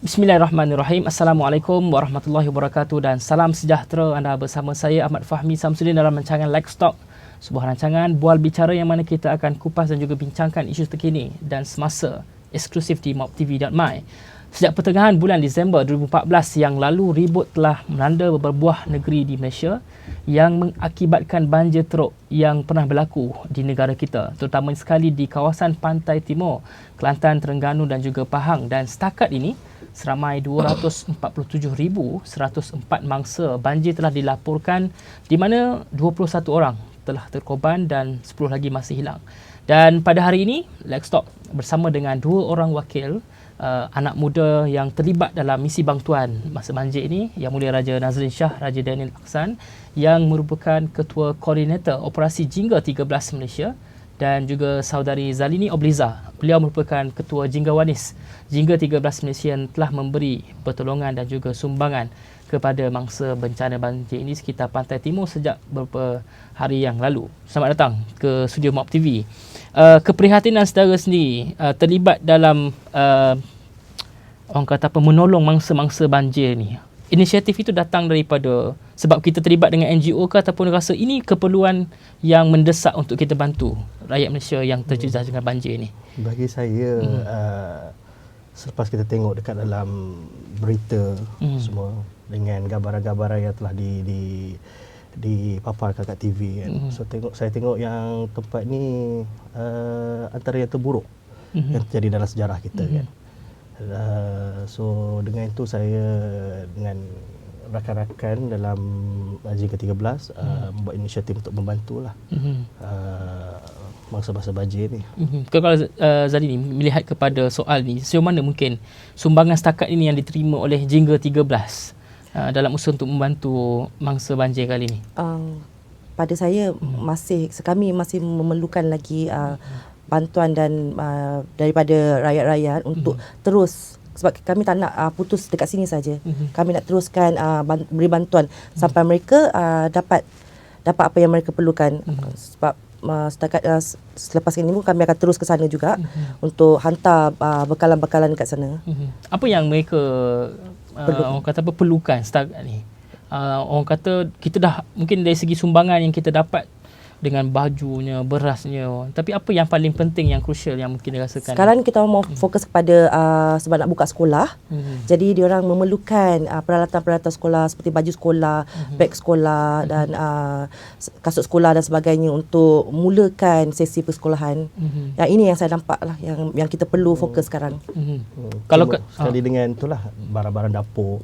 Bismillahirrahmanirrahim. Assalamualaikum warahmatullahi wabarakatuh dan salam sejahtera. Anda bersama saya Ahmad Fahmi Samsudin dalam rancangan Let's Talk, sebuah rancangan bual bicara yang mana kita akan kupas dan juga bincangkan isu terkini dan semasa, eksklusif di mobtv.my. Sejak pertengahan bulan Disember 2014 yang lalu, ribut telah melanda beberapa negeri di Malaysia yang mengakibatkan banjir teruk yang pernah berlaku di negara kita, terutama sekali di kawasan Pantai Timur, Kelantan, Terengganu dan juga Pahang. Dan setakat ini, seramai 247,104 mangsa banjir telah dilaporkan, di mana 21 orang telah terkorban dan 10 lagi masih hilang. Dan pada hari ini, Let's Talk bersama dengan dua orang wakil anak muda yang terlibat dalam misi bantuan masa banjir ini, Yang Mulia Raja Nazrin Shah, Raja Daniel Aksan yang merupakan Ketua Koordinator Operasi Jingga 13 Malaysia, dan juga saudari Zalini Obliza. Beliau merupakan Ketua Jingga Wanis Jingga 13 Malaysia yang telah memberi pertolongan dan juga sumbangan kepada mangsa bencana banjir ini sekitar Pantai Timur sejak beberapa hari yang lalu. Selamat datang ke studio Mob TV. Keprihatinan saudara sendiri terlibat dalam orang kata apa, menolong mangsa-mangsa banjir ni. Inisiatif itu datang daripada sebab kita terlibat dengan NGO ke, ataupun rasa ini keperluan yang mendesak untuk kita bantu rakyat Malaysia yang terjejas dengan banjir ni? Bagi saya, selepas kita tengok dekat dalam berita semua dengan gambaran-gambaran yang telah dipaparkan kat TV kan. So saya tengok yang tempat ni antara yang terburuk yang terjadi dalam sejarah kita kan. So dengan itu saya dengan rakan-rakan dalam Jingga 13 membuat inisiatif untuk membantulah mangsa-mangsa banjir ni. Kalau Zalini melihat kepada soal ni, sejauh mana mungkin sumbangan setakat ini yang diterima oleh Jingga 13 dalam usaha untuk membantu mangsa banjir kali ni? Pada saya kami masih memerlukan lagi bantuan dan daripada rakyat-rakyat untuk terus, sebab kami tak nak putus dekat sini saja. Kami nak teruskan beri bantuan sampai mereka dapat apa yang mereka perlukan. Sebab setakat selepas ini pun kami akan terus ke sana juga untuk hantar bekalan-bekalan dekat sana. Apa yang mereka orang kata apa, perlukan setakat ni? Orang kata kita dah mungkin dari segi sumbangan yang kita dapat dengan bajunya, berasnya, tapi apa yang paling penting, yang crucial yang mungkin dirasakan? Sekarang kita mau fokus kepada sebab nak buka sekolah. Jadi diorang memerlukan peralatan-peralatan sekolah seperti baju sekolah, beg sekolah dan kasut sekolah dan sebagainya untuk mulakan sesi persekolahan. Yang ini yang saya nampak lah yang kita perlu fokus sekarang. Kalau sekali dengan itulah barang-barang dapur.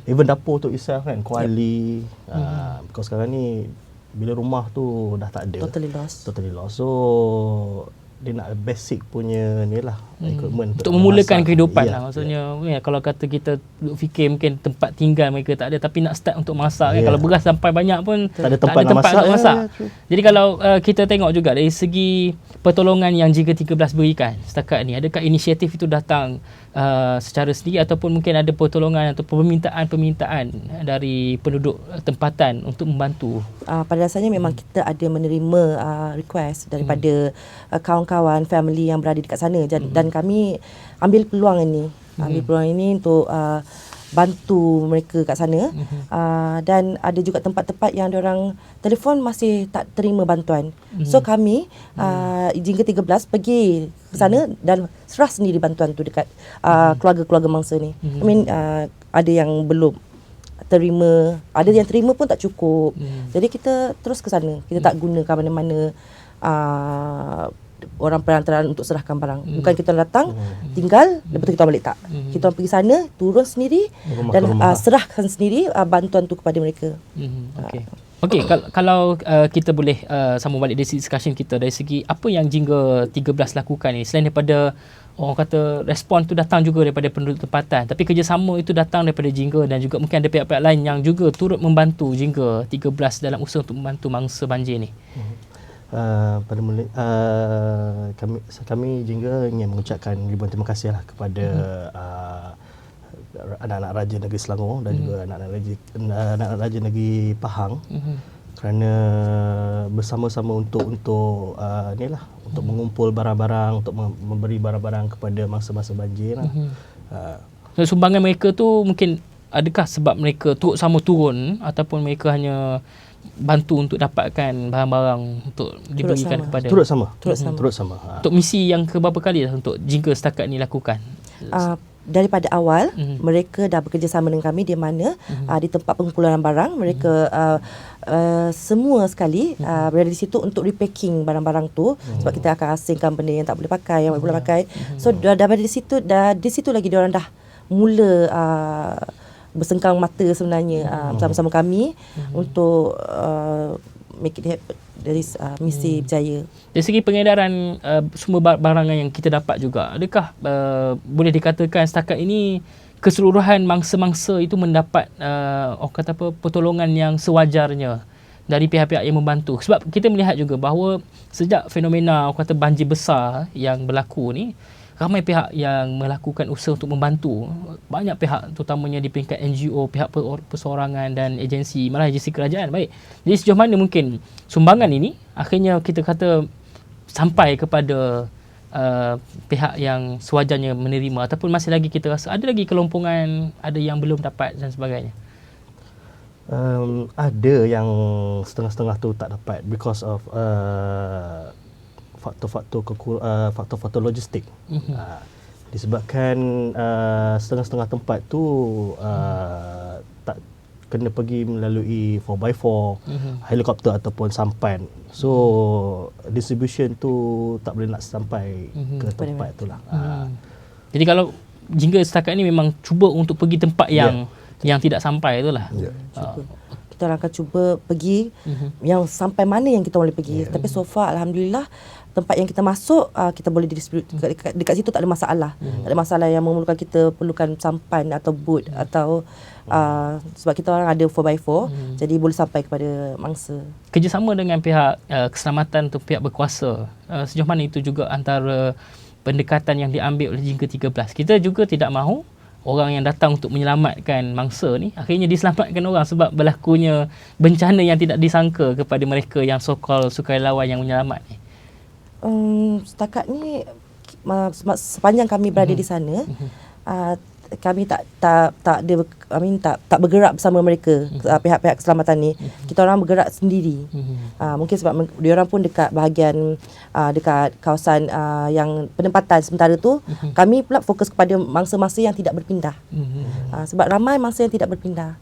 Even dapur tu itself kan, kuali. Because sekarang ni bila rumah tu dah tak ada, Totally lost. So dia nak basic punya ni lah, equipment untuk memulakan memasak. kehidupan lah. Maksudnya kalau kata kita fikir mungkin tempat tinggal mereka tak ada, tapi nak start untuk masak kan. Kalau beras sampai banyak pun tak ada tak tempat ada nak untuk masak. Jadi kalau kita tengok juga dari segi pertolongan yang Jingga 13 berikan setakat ni, adakah inisiatif itu datang secara sendiri ataupun mungkin ada pertolongan atau permintaan dari penduduk tempatan untuk membantu? Pada dasarnya memang kita ada menerima request daripada kawan-kawan, family yang berada dekat sana, dan kami ambil peluang ini untuk bantu mereka kat sana. Dan ada juga tempat-tempat yang diorang telefon masih tak terima bantuan. So kami Jingga 13 pergi ke sana dan serah sendiri bantuan tu dekat keluarga-keluarga mangsa ni. Ada yang belum terima, ada yang terima pun tak cukup. Jadi kita terus ke sana. Kita tak gunakan mana-mana orang perantaraan untuk serahkan barang. Bukan kita datang, tinggal, lepas tu kita balik, tak. Kita pergi sana, turun sendiri dan serahkan sendiri bantuan tu kepada mereka. Okey, kalau kita boleh sambung balik dari discussion kita dari segi apa yang Jingga 13 lakukan ni, selain daripada orang kata respon tu datang juga daripada penduduk tempatan, tapi kerjasama itu datang daripada Jingga dan juga mungkin ada pihak-pihak lain yang juga turut membantu Jingga 13 dalam usaha untuk membantu mangsa banjir ni. Pada mula kami Jingga ingin mengucapkan ribuan terima kasih lah kepada anak-anak Raja Negeri Selangor dan juga anak-anak Raja Negeri Pahang kerana bersama-sama untuk inilah untuk mengumpul barang-barang, untuk memberi barang-barang kepada mangsa-mangsa banjir lah. Sumbangan mereka tu mungkin adakah sebab mereka turut sama turun ataupun mereka hanya bantu untuk dapatkan barang-barang untuk diberikan kepada Turut sama. Turut sama. Untuk misi yang keberapa kali dah untuk Jingga setakat ni lakukan? Daripada awal mereka dah bekerjasama dengan kami di mana di tempat pengumpulan barang mereka semua sekali berada di situ untuk repacking barang-barang tu sebab kita akan asingkan benda yang tak boleh pakai, yang boleh pakai. So daripada di situ lagi diorang dah mula bersengkang mata sebenarnya bersama-sama kami untuk make it happen dari misi berjaya. Dari segi pengedaran sumber barangan yang kita dapat juga, adakah boleh dikatakan setakat ini keseluruhan mangsa-mangsa itu mendapat orang kata apa, pertolongan yang sewajarnya dari pihak-pihak yang membantu? Sebab kita melihat juga bahawa sejak fenomena orang kata banjir besar yang berlaku ni, ramai pihak yang melakukan usaha untuk membantu. Banyak pihak, terutamanya di peringkat NGO, pihak perseorangan dan agensi, malah agensi kerajaan. Baik, jadi sejauh mana mungkin sumbangan ini akhirnya kita kata sampai kepada pihak yang sewajarnya menerima, ataupun masih lagi kita rasa ada lagi kelompongan, ada yang belum dapat dan sebagainya? Ada yang setengah-setengah tu tak dapat because of faktor-faktor logistik. Disebabkan setengah-setengah tempat tu tak kena pergi melalui 4x4, helikopter ataupun sampan. So distribution tu tak boleh nak sampai ke tempat tu lah. Jadi kalau Jingga setakat ni memang cuba untuk pergi tempat yang tidak sampai tu lah. Kita orang akan cuba pergi yang sampai mana yang kita boleh pergi. Tapi so far alhamdulillah tempat yang kita masuk kita boleh distribute dekat situ, tak ada masalah. Tak ada masalah yang memerlukan kita perlukan sampan atau boot atau sebab kita orang ada 4x4 jadi boleh sampai kepada mangsa. Kerjasama dengan pihak keselamatan atau pihak berkuasa, sejauh mana itu juga antara pendekatan yang diambil oleh Jingga 13? Kita juga tidak mahu orang yang datang untuk menyelamatkan mangsa ni akhirnya diselamatkan orang sebab berlakunya bencana yang tidak disangka kepada mereka yang so-called sukarelawan yang menyelamat ni. Setakat ni sepanjang kami berada di sana, kami tak bergerak bersama mereka, pihak-pihak keselamatan ni. Kita orang bergerak sendiri. Mungkin sebab diorang pun dekat bahagian dekat kawasan yang penempatan sementara tu, kami pula fokus kepada mangsa-mangsa yang tidak berpindah. Sebab ramai mangsa yang tidak berpindah.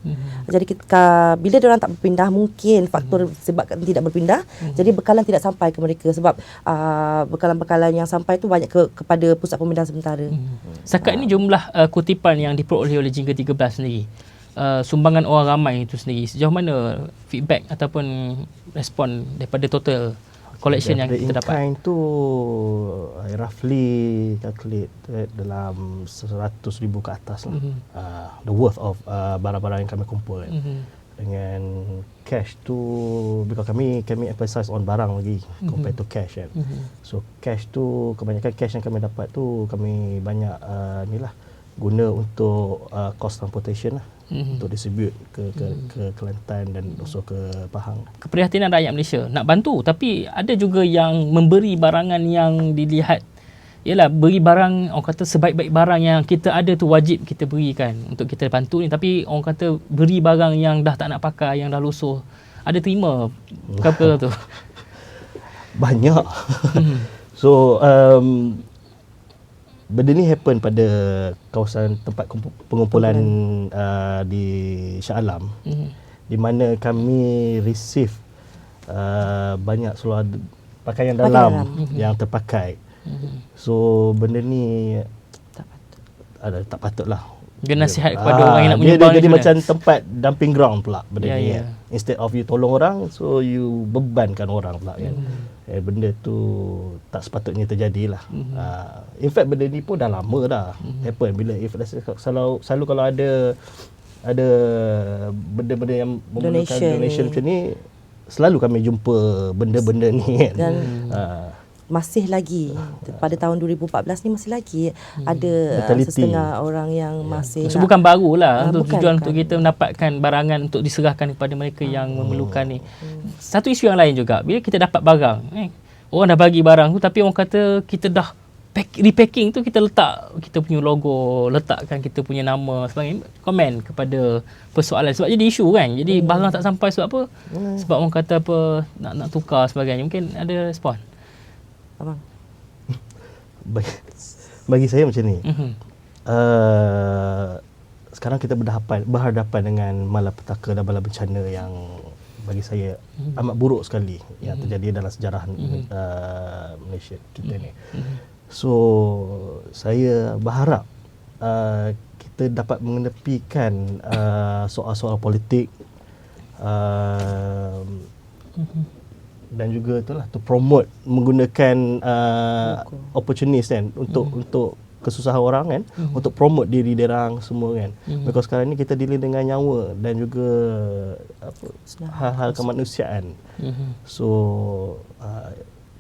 Jadi bila diorang tak berpindah, mungkin faktor sebab tidak berpindah, jadi bekalan tidak sampai ke mereka sebab bekalan-bekalan yang sampai tu banyak kepada pusat pemindahan sementara. Setakat ini jumlah kutipan yang diperoleh oleh Jingga 13 sendiri, sumbangan orang ramai itu sendiri, sejauh mana feedback ataupun respon daripada total collection yang kita dapat? In kind tu roughly calculate dalam 100,000 ke atas lah. The worth of barang-barang yang kami kumpul. Dengan cash tu, because kami emphasize on barang lagi compared to cash kan. So cash tu, kebanyakan cash yang kami dapat tu kami banyak guna untuk cost transportation lah, untuk distribute ke Kelantan dan also ke Pahang. Keprihatinan rakyat Malaysia nak bantu, tapi ada juga yang memberi barangan yang dilihat ialah beri barang, orang kata sebaik-baik barang yang kita ada tu wajib kita berikan untuk kita bantu ni, tapi orang kata beri barang yang dah tak nak pakai, yang dah lusuh. Ada terima perkara tu? Banyak. So benda ni happen pada kawasan tempat pengumpulan di Shah Alam, di mana kami receive banyak seluar pakaian dalam yang terpakai. So benda ni tak patut lah. Dia nasihat kepada orang yang nak menyumbang. Dia jadi macam tempat dumping ground pula benda ni kan. Instead of you tolong orang, so you bebankan orang pula kan. Benda tu tak sepatutnya terjadi lah. In fact benda ni pun dah lama dah happen. Bila selalu kalau ada benda-benda yang memerlukan donation macam ni, selalu kami jumpa benda-benda ni kan. Dan masih lagi pada tahun 2014 ni masih lagi ada setengah orang yang masih so, bukan barulah untuk tujuan untuk kita mendapatkan barangan untuk diserahkan kepada mereka yang memerlukan ni. Satu isu yang lain juga, bila kita dapat barang, orang dah bagi barang tu tapi orang kata kita dah repacking tu kita letak kita punya logo, letakkan kita punya nama sebagainya, komen kepada persoalan sebab jadi isu kan. Jadi barang tak sampai sebab apa? Sebab orang kata apa nak tukar sebagainya. Mungkin ada respon. Abang. Bagi saya macam ni. Sekarang kita berhadapan dengan malapetaka dan bala bencana yang bagi saya amat buruk sekali yang terjadi dalam sejarah Malaysia kita ni. So saya berharap kita dapat mengenepikan soal-soal politik dan juga itulah to promote menggunakan opportunist kan untuk kesusahan orang kan, untuk promote diri derang semua kan. Because sekarang ni kita dealing dengan nyawa dan juga hal-hal kemanusiaan. So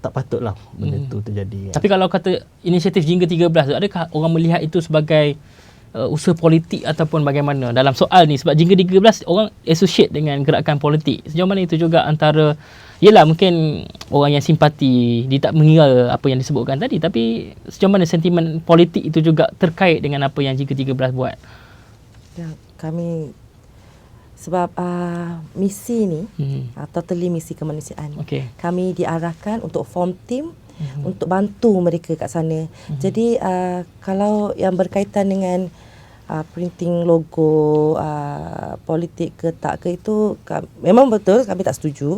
tak patutlah benda tu terjadi. Tapi kalau kata inisiatif Jingga 13 tu, adakah orang melihat itu sebagai usaha politik ataupun bagaimana dalam soal ni? Sebab Jingga 13 orang associate dengan gerakan politik. Sejauh mana itu juga antara, yelah mungkin orang yang simpati, dia tak mengira apa yang disebutkan tadi, tapi sejauh mana sentimen politik itu juga terkait dengan apa yang Jingga 13 buat? Ya, kami sebab misi ni totally misi kemanusiaan. Kami diarahkan untuk form team untuk bantu mereka kat sana. Jadi kalau yang berkaitan dengan printing logo politik ke tak ke itu memang betul kami tak setuju.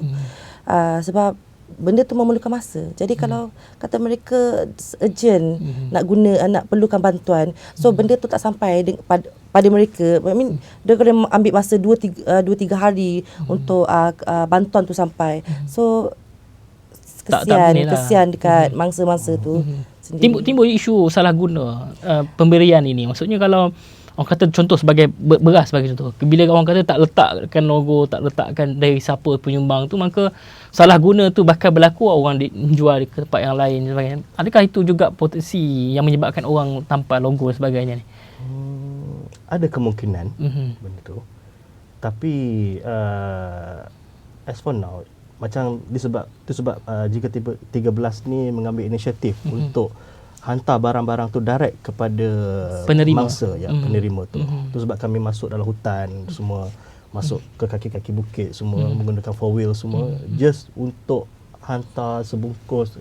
Sebab benda tu memerlukan masa. Jadi kalau kata mereka urgent nak perlukan bantuan, so benda tu tak sampai pada mereka. I mean dia kena ambil masa 2-3 hari untuk bantuan tu sampai. So kesian dekat mangsa-mangsa tu sendiri. Timbul isu salah guna pemberian ini. Maksudnya kalau orang kata contoh sebagai beras sebagai contoh, bila orang kata tak letakkan logo, tak letakkan dari siapa penyumbang tu, maka salah guna tu bahkan berlaku, orang jual ke tempat yang lain sebagainya. Adakah itu juga potensi yang menyebabkan orang tanpa logo dan sebagainya ni? Ada kemungkinan benda tu. Tapi as for now macam disebab Jingga 13 ni mengambil inisiatif untuk hantar barang-barang tu direct kepada penerima. Mangsa penerima tu. Tu sebab kami masuk dalam hutan semua, masuk ke kaki-kaki bukit semua, menggunakan 4-wheel semua just untuk hantar sebungkus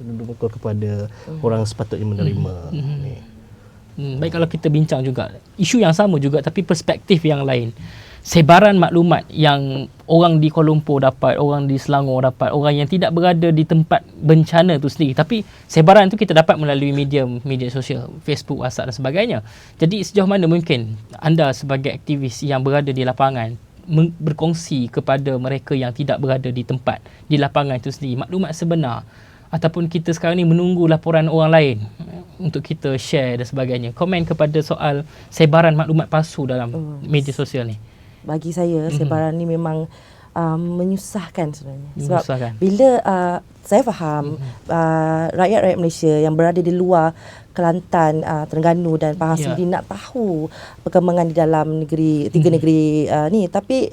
kepada orang sepatutnya menerima ni. Baik, kalau kita bincang juga isu yang sama juga tapi perspektif yang lain. Sebaran maklumat yang orang di Kuala Lumpur dapat, orang di Selangor dapat, orang yang tidak berada di tempat bencana tu sendiri, tapi sebaran tu kita dapat melalui media sosial, Facebook, WhatsApp dan sebagainya. Jadi sejauh mana mungkin anda sebagai aktivis yang berada di lapangan berkongsi kepada mereka yang tidak berada di tempat di lapangan itu sendiri maklumat sebenar, ataupun kita sekarang ni menunggu laporan orang lain untuk kita share dan sebagainya, komen kepada soal sebaran maklumat palsu dalam media sosial ni? Bagi saya sebaran ni memang menyusahkan sebenarnya. Sebab bila saya faham rakyat Malaysia yang berada di luar Kelantan, Terengganu dan Pahang sendiri nak tahu perkembangan di dalam negeri, tiga negeri ni, tapi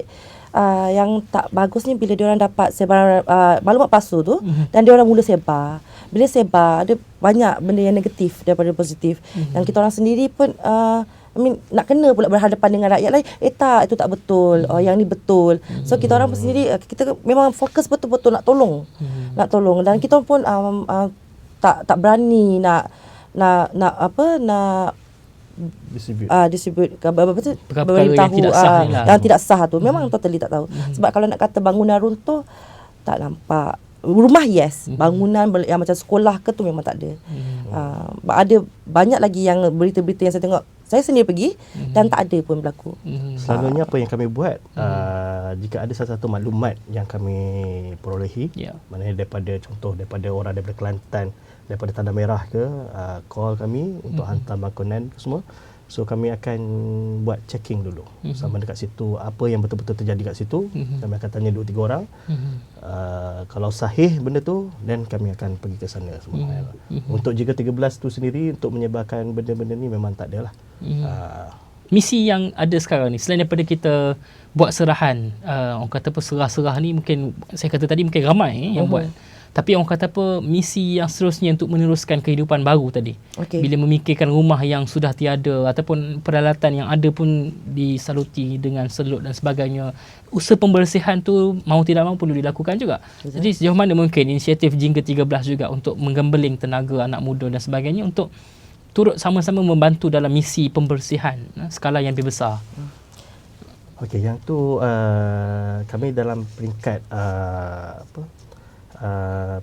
yang tak bagusnya bila diorang dapat sebaran maklumat palsu tu dan diorang mula sebar. Bila sebar ada banyak benda yang negatif daripada positif. Yang kita orang sendiri pun nak kena pula berhadapan dengan rakyat lain. Tak, itu tak betul. Yang ni betul. So kita orang sendiri kita memang fokus betul-betul nak tolong. Nak tolong, dan kita pun tak berani nak distribute beritahu yang tidak sah tu. Memang totally tak tahu. Sebab kalau nak kata bangunan runtuh tak nampak. Rumah bangunan yang macam sekolah ke tu memang tak ada. Ada banyak lagi yang berita-berita yang saya tengok, saya sendiri pergi dan tak ada pun berlaku. Selalunya apa yang kami buat, jika ada satu maklumat yang kami perolehi, maknanya daripada orang daripada Kelantan, daripada Tanda Merah ke, call kami untuk hantar makanan semua. So kami akan buat checking dulu sama dekat situ apa yang betul-betul terjadi kat situ. Kami akan tanya 2-3 orang. Kalau sahih benda tu, then kami akan pergi ke sana semua. Untuk Jingga 13 tu sendiri untuk menyebarkan benda-benda ni memang tak ada lah. Misi yang ada sekarang ni, selain daripada kita buat serahan, orang kata apa, serah-serah ni mungkin saya kata tadi mungkin ramai yang buat. Tapi orang kata apa, misi yang seterusnya untuk meneruskan kehidupan baru tadi. Okey. Bila memikirkan rumah yang sudah tiada ataupun peralatan yang ada pun disaluti dengan selut dan sebagainya, usaha pembersihan tu mau tidak mau perlu dilakukan juga. Jadi sejauh mana mungkin inisiatif Jingga 13 juga untuk menggembeling tenaga anak muda dan sebagainya untuk turut sama-sama membantu dalam misi pembersihan skala yang lebih besar. Okey, yang tu kami dalam peringkat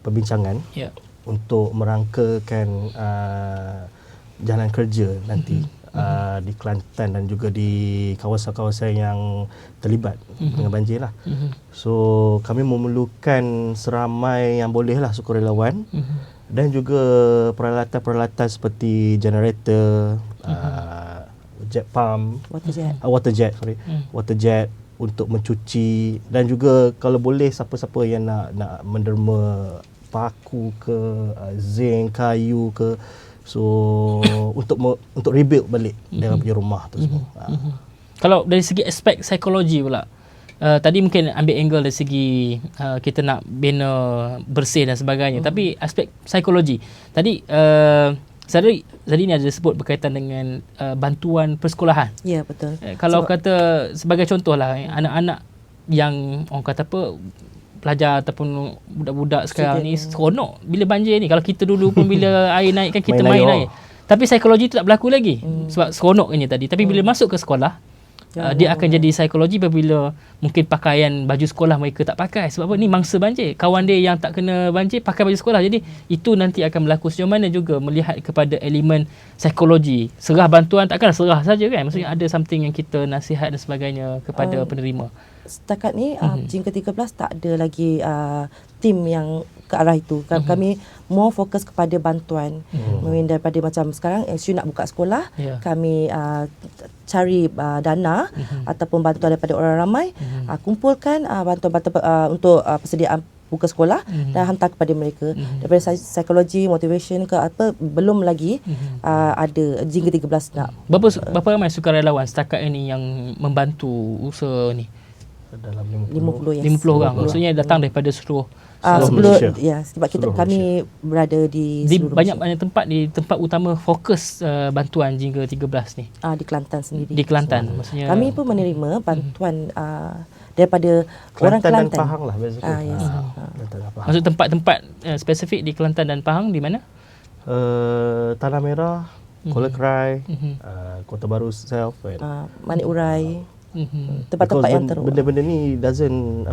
perbincangan Ya. untuk merangkakan jalan kerja nanti di Kelantan dan juga di kawasan-kawasan yang terlibat dengan banjir lah. So kami memerlukan seramai yang boleh lah sukarelawan dan juga peralatan-peralatan seperti generator, jet pump, water jet untuk mencuci, dan juga kalau boleh siapa-siapa yang nak menderma paku ke zinc, kayu ke, so untuk rebuild balik dengan punya rumah tu semua. Kalau dari segi aspek psikologi pula, tadi mungkin ambil angle dari segi kita nak bina bersih dan sebagainya, tapi aspek psikologi tadi Tadi ni ada sebut berkaitan dengan bantuan persekolahan. Ya, betul. Kalau kata sebagai contohlah, anak-anak yang orang kata apa, pelajar ataupun budak-budak sekarang ni seronok bila banjir ni. Kalau kita dulu pun bila air naik kan kita main air. Tapi psikologi tu tak berlaku lagi sebab seronoknya tadi. Tapi bila masuk ke sekolah, dia akan jadi psikologi apabila mungkin pakaian baju sekolah mereka tak pakai. Sebab apa? Ni mangsa banjir. Kawan dia yang tak kena banjir pakai baju sekolah. Jadi itu nanti akan berlaku. Sejauh mana juga melihat kepada elemen psikologi. Serah bantuan takkan serah saja kan. Maksudnya ada something yang kita nasihat dan sebagainya kepada penerima. Setakat ni Jingga 13 tak ada lagi tim yang ke arah itu. Kami more fokus kepada bantuan. Daripada macam sekarang isu nak buka sekolah, kami cari dana ataupun bantuan daripada orang ramai, kumpulkan bantuan-bantuan untuk persediaan buka sekolah dan hantar kepada mereka. Daripada psikologi, motivation ke apa, belum lagi ada Jingga 13 nak. Berapa ramai sukarelawan setakat ini yang membantu usaha ni? Dalam 50 orang. Maksudnya datang daripada seluruh sebelum sebab kami berada di banyak tempat, di tempat utama fokus bantuan Jingga 13 ni. Di Kelantan sendiri. Di Kelantan maksudnya. Kami pun menerima bantuan daripada orang Kelantan dan Pahang lah basically. Maksud tempat-tempat spesifik di Kelantan dan Pahang di mana? Tanah Merah, Kuala Krai, Kota Baru self, Manik Urai. Tempat-tempat yang teruk. Benda-benda ni doesn't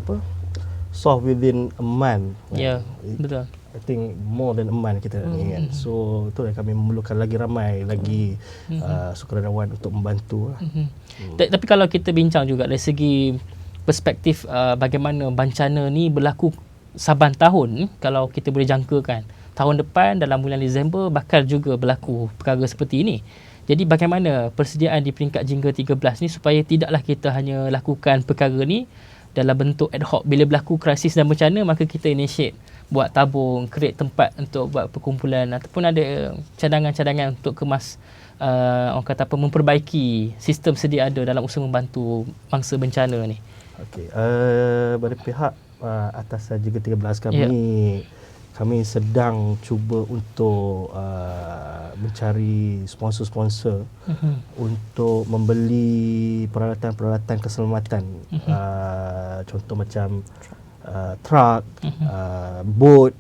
solve within a month. Betul. I think more than a month kita ni kan. So itulah kami memerlukan lagi ramai lagi sukarelawan untuk membantu lah. Tapi kalau kita bincang juga dari segi perspektif bagaimana bencana ni berlaku saban tahun, kalau kita boleh jangkakan tahun depan dalam bulan Disember bakal juga berlaku perkara seperti ini. Jadi bagaimana persediaan di peringkat Jingga 13 ni supaya tidaklah kita hanya lakukan perkara ni dalam bentuk ad hoc. Bila berlaku krisis dan bencana, maka kita initiate buat tabung, create tempat untuk buat perkumpulan ataupun ada cadangan-cadangan untuk kemas orang kata apa, memperbaiki sistem sedia ada dalam usaha membantu mangsa bencana ni. Okey, pada pihak atasan Jingga 13 kami sedang cuba untuk mencari sponsor-sponsor untuk membeli peralatan-peralatan keselamatan. Contoh macam truck, boat.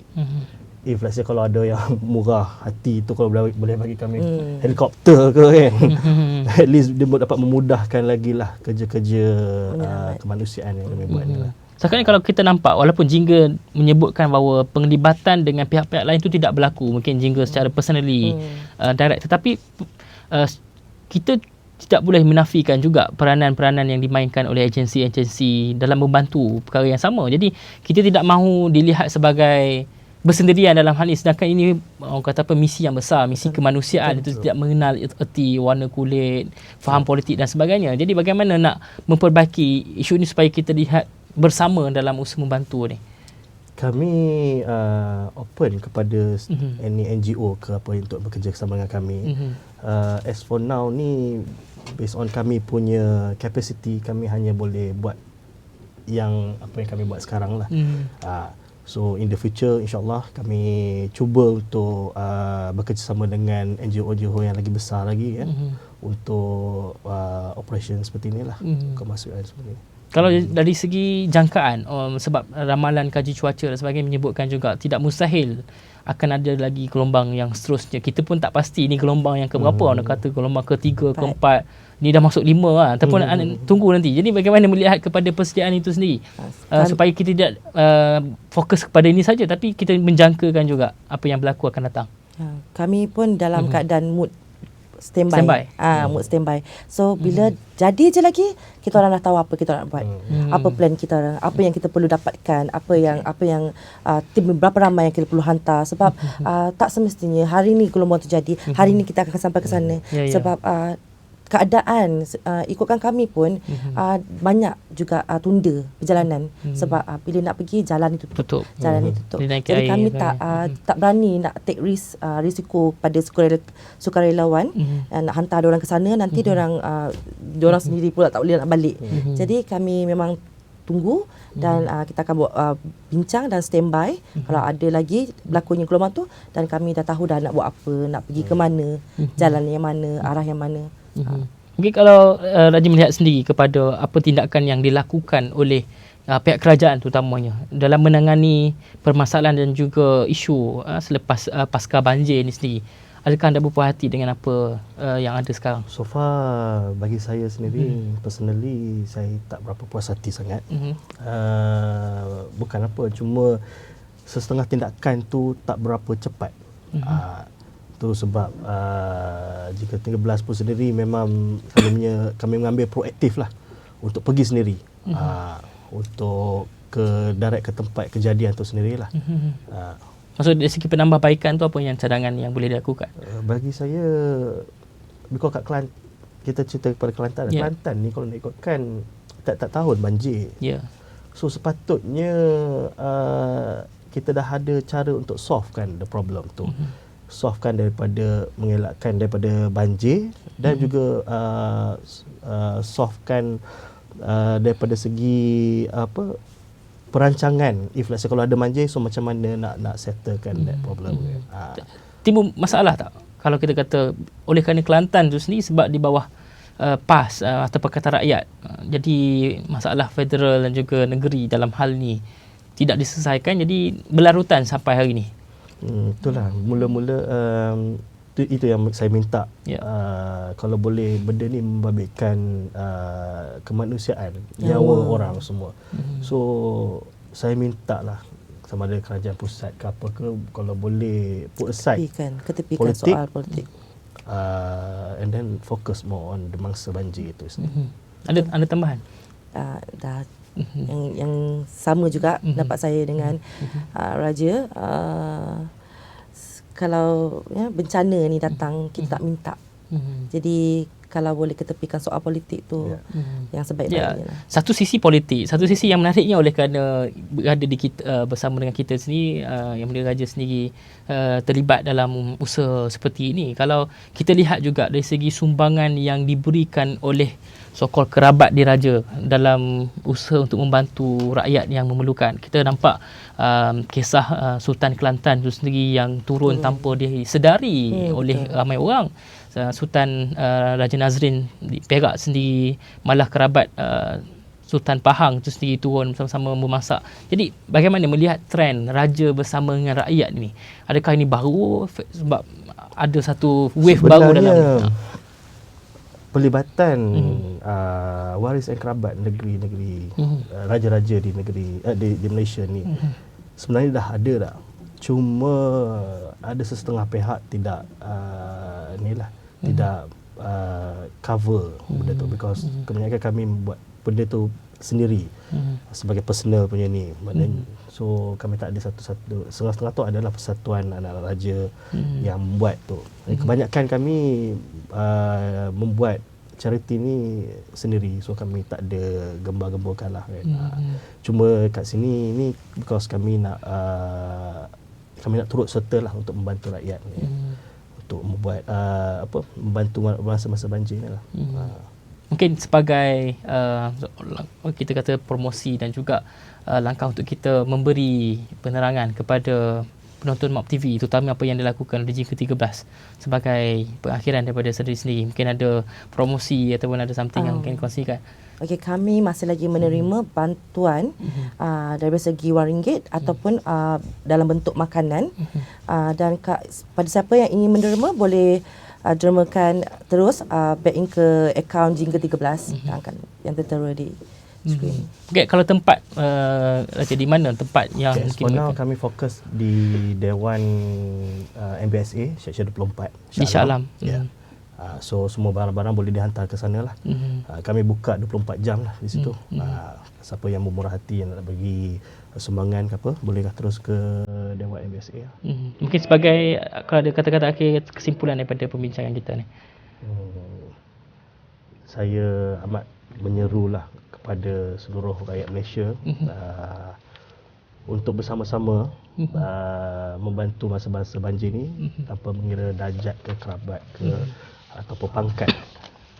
If let's say kalau ada yang murah hati tu, kalau boleh bagi kami helikopter ke kan. At least dia dapat memudahkan lagi lah kerja-kerja kemanusiaan yang kami buat ni lah. Sekarang kalau kita nampak, walaupun Jingga menyebutkan bahawa penglibatan dengan pihak-pihak lain itu tidak berlaku, mungkin Jingga secara personally direct, tetapi kita tidak boleh menafikan juga peranan-peranan yang dimainkan oleh agensi-agensi dalam membantu perkara yang sama. Jadi kita tidak mahu dilihat sebagai bersendirian dalam hal ini, sedangkan ini orang kata apa, misi yang besar, misi kemanusiaan. Itu tidak mengenal erti warna kulit, faham politik dan sebagainya. Jadi bagaimana nak memperbaiki isu ini supaya kita lihat bersama dalam usaha membantu ni? Kami open kepada any NGO ke apa untuk bekerja bersama dengan kami. As for now ni, based on kami punya capacity, kami hanya boleh buat yang apa yang kami buat sekarang lah. So in the future insyaAllah kami cuba untuk bekerjasama dengan NGO-NGO yang lagi besar lagi ya, untuk operation seperti inilah, kemasukan seperti ini. Kalau dari segi jangkaan, sebab ramalan kaji cuaca dan sebagainya menyebutkan juga tidak mustahil akan ada lagi gelombang yang seterusnya. Kita pun tak pasti ini gelombang yang keberapa, orang kata gelombang ketiga, keempat, ni dah masuk 5 lah, ataupun tunggu nanti. Jadi bagaimana melihat kepada persediaan itu sendiri, supaya kita tidak fokus kepada ini saja, tapi kita menjangkakan juga apa yang berlaku akan datang. Kami pun dalam keadaan mood standby. Mood standby. So bila jadi je lagi, kita orang dah tahu apa kita nak buat. Apa plan kita orang, apa yang kita perlu dapatkan, apa yang tim berapa ramai yang kita perlu hantar, sebab tak semestinya hari ni gelombang terjadi, hari ni kita akan sampai ke sana. Sebab keadaan ikutkan kami pun banyak juga tunda perjalanan, sebab bila nak pergi jalan itu tutup. Jalan itu tutup. Jadi kami tak berani nak take risiko pada sukarelawan, nak hantar diorang ke sana, nanti diorang sendiri pula tak boleh nak balik. Jadi kami memang tunggu dan kita akan buat bincang dan standby kalau ada lagi berlakunya gelombang tu, dan kami dah tahu dah nak buat apa, nak pergi ke mana, jalan yang mana, arah yang mana. Mungkin kalau Raja melihat sendiri kepada apa tindakan yang dilakukan oleh pihak kerajaan terutamanya dalam menangani permasalahan dan juga isu selepas pasca banjir ini sendiri, adakah anda berpuas hati dengan apa yang ada sekarang? So far bagi saya sendiri, personally saya tak berapa puas hati sangat. Bukan apa, cuma setengah tindakan tu tak berapa cepat. Tu sebab jika 13 pun sendiri memang selalunya kami mengambil proaktif lah untuk pergi sendiri, untuk direct ke tempat kejadian tu sendirilah. Maksud dari segi penambahbaikan tu apa yang cadangan yang boleh dilakukan? Bagi saya, because kat Kelantan, kita cerita kepada Kelantan, Kelantan ni kalau nak ikutkan tak tahun banjir. So sepatutnya kita dah ada cara untuk solvekan the problem tu. Solvekan daripada mengelakkan daripada banjir, dan juga solvekan daripada segi perancangan, if let's say kalau ada banjir, so macam mana nak settlekan that problem. Timbul masalah tak kalau kita kata oleh kerana Kelantan tu sendiri sebab di bawah PAS atau Pakatan Rakyat, jadi masalah federal dan juga negeri dalam hal ni tidak diselesaikan, jadi berlarutan sampai hari ni. Itulah mula-mula itu yang saya minta. Kalau boleh benda ni membabitkan kemanusiaan, nyawa orang semua. So saya minta lah sama ada kerajaan pusat ke apa ke, kalau boleh put aside ketepikan politik, soal politik, and then focus more on the mangsa banjir itu sendiri. Ada tambahan? Dah yang sama juga dapat saya dengan Raja. Kalau bencana ni datang, kita tak minta. Jadi kalau boleh ketepikan soal politik tu, yang sebaik-baiknya lah. Satu sisi politik, satu sisi yang menariknya oleh kerana berada di kita, bersama dengan kita sendiri, yang Mulia Raja sendiri terlibat dalam usaha seperti ini. Kalau kita lihat juga dari segi sumbangan yang diberikan oleh so-called kerabat diraja dalam usaha untuk membantu rakyat yang memerlukan. Kita nampak kisah Sultan Kelantan itu sendiri yang turun tanpa disedari oleh ramai orang. Sultan Raja Nazrin di Perak sendiri, malah kerabat Sultan Pahang itu sendiri turun sama-sama memasak. Jadi bagaimana melihat trend raja bersama dengan rakyat ni? Adakah ini baru sebab ada satu wave baru dalam pelibatan waris dan kerabat negeri-negeri, raja-raja di negeri di Malaysia ni sebenarnya dah ada dah. Cuma ada sesetengah pihak tidak tidak cover benda tu, because kebanyakan kami buat benda tu sendiri sebagai personal punya ni. Maknanya so kami tak ada satu-satu, setengah-setengah tu adalah persatuan anak-anak raja yang membuat tu. Kebanyakan kami membuat charity ni sendiri, so kami tak ada gembar-gemburkan lah kan. Cuma kat sini ni because kami nak turut serta lah untuk membantu rakyat ni, untuk membuat membantu masa-masa banjir ni lah. Mungkin sebagai kita kata promosi dan juga langkah untuk kita memberi penerangan kepada penonton MAP TV, terutama apa yang dilakukan oleh Jing ke-13 sebagai pengakhiran daripada sendiri-sendiri. Mungkin ada promosi ataupun ada something yang mungkin kongsikan. Okey, kami masih lagi menerima bantuan dari segi RM1 ataupun dalam bentuk makanan. Dan pada siapa yang ingin menerima boleh dermakan terus back in ke akaun Jing ke-13 yang tertera di skrin. Okay, kalau tempat Raja, di mana tempat yang For now kami fokus di Dewan MBSA Seksyen 24 di Shah Alam. So semua barang-barang boleh dihantar ke sana lah. Kami buka 24 jam lah di situ. Siapa yang bermurah hati yang nak bagi sumbangan ke apa, bolehlah terus ke Dewan MBSA. Mungkin sebagai kalau ada kata-kata akhir kesimpulan daripada perbincangan kita ni. Saya amat menyerulah kepada seluruh rakyat Malaysia untuk bersama-sama membantu masa-masa banjir ni tanpa mengira darjat ke kerabat ke ataupun pangkat.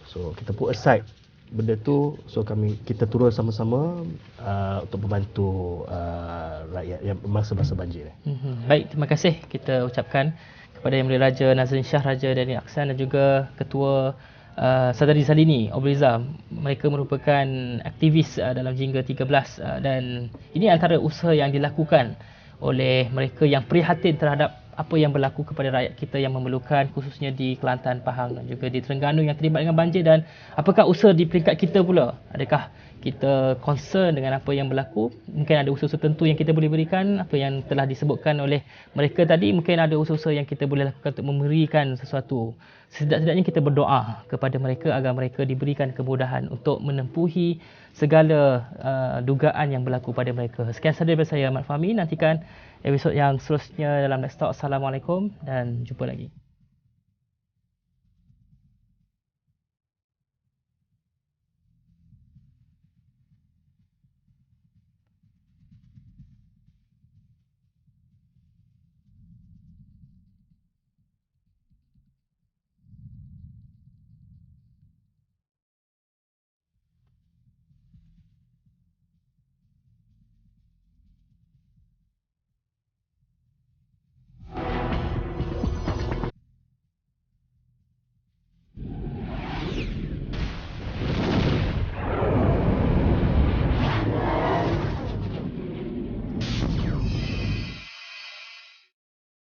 So kita put aside benda tu, so kita turun sama-sama untuk membantu rakyat yang masa-masa banjir ni. Baik, terima kasih kita ucapkan kepada Yang Mulia Raja Nazrin Shah, Raja Daniel Aksan dan juga Ketua Sadari Salini Obriza. Mereka merupakan aktivis dalam Jing ke-13 dan ini antara usaha yang dilakukan oleh mereka yang prihatin terhadap apa yang berlaku kepada rakyat kita yang memerlukan, khususnya di Kelantan, Pahang dan juga di Terengganu yang terlibat dengan banjir. Dan apakah usaha di peringkat kita pula? Adakah kita concern dengan apa yang berlaku? Mungkin ada usaha tertentu yang kita boleh berikan, apa yang telah disebutkan oleh mereka tadi. Mungkin ada usaha yang kita boleh lakukan untuk memberikan sesuatu. Setidak-tidaknya kita berdoa kepada mereka agar mereka diberikan kemudahan untuk menempuhi segala dugaan yang berlaku pada mereka. Sekian sahaja daripada saya, Ahmad Fahmi. Nantikan episod yang seterusnya dalam Next Talk. Assalamualaikum dan jumpa lagi.